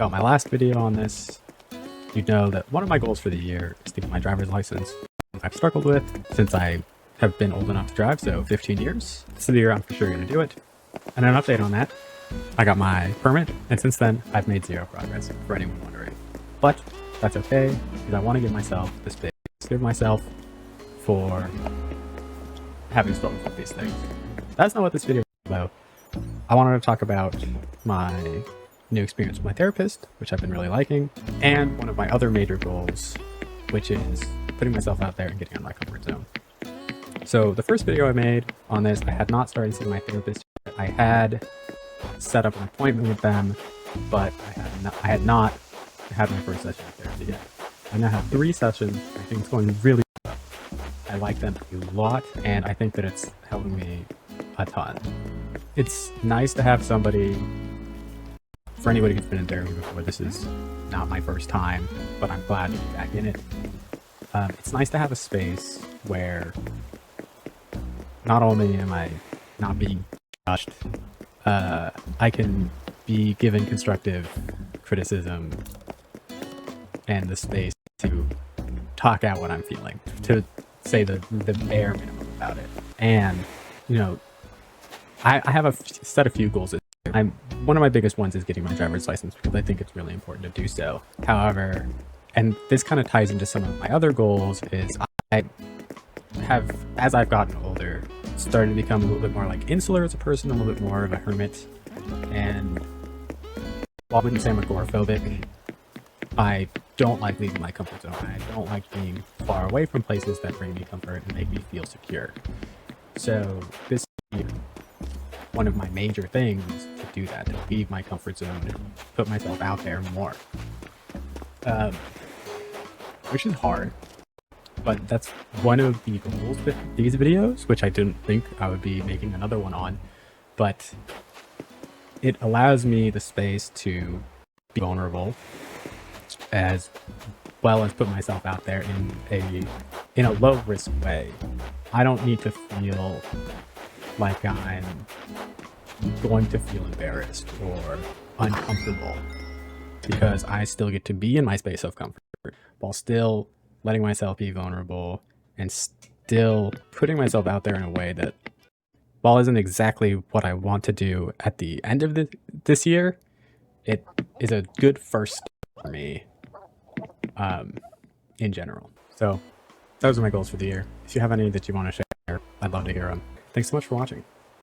out my last video on this, you'd know that one of my goals for the year is to get my driver's license. I've struggled with since I have been old enough to drive, so 15 years. This is the year I'm for sure going to do it. And an update on that, I got my permit, and since then, I've made zero progress, for anyone wondering. But that's okay, because I want to give myself the space to give myself for having struggles with these things. That's not what this video is about. I wanted to talk about my new experience with my therapist, which I've been really liking, and one of my other major goals, which is putting myself out there and getting out of my comfort zone. So the first video I made on this, I had not started seeing my therapist yet. I had set up an appointment with them, but I had not had my first session of therapy yet. I now have 3 sessions. I think it's going really well. I like them a lot, and I think that it's helping me a ton. It's nice to have somebody, for anybody who's been in therapy before, this is not my first time, but I'm glad to be back in it. It's nice to have a space where not only am I not being judged, I can be given constructive criticism and the space to talk out what I'm feeling, to say the bare minimum about it. And, you know, I have set a few goals. One of my biggest ones is getting my driver's license, because I think it's really important to do so. However, and this kind of ties into some of my other goals, is I have, as I've gotten older, started to become a little bit more like insular as a person, a little bit more of a hermit. And while I wouldn't say I'm agoraphobic, I don't like leaving my comfort zone. I don't like being far away from places that bring me comfort and make me feel secure. So this year, one of my major things to do that, to leave my comfort zone, to put myself out there more. Which is hard, but that's one of the goals with these videos, which I didn't think I would be making another one on, but it allows me the space to be vulnerable, as well as put myself out there in a low risk way. I don't need to feel like I'm going to feel embarrassed or uncomfortable, because I still get to be in my space of comfort while still letting myself be vulnerable and still putting myself out there in a way that, while isn't exactly what I want to do at the end of this year, it is a good first step for me in general. So those are my goals for the year. If you have any that you want to share, I'd love to hear them. Thanks so much for watching.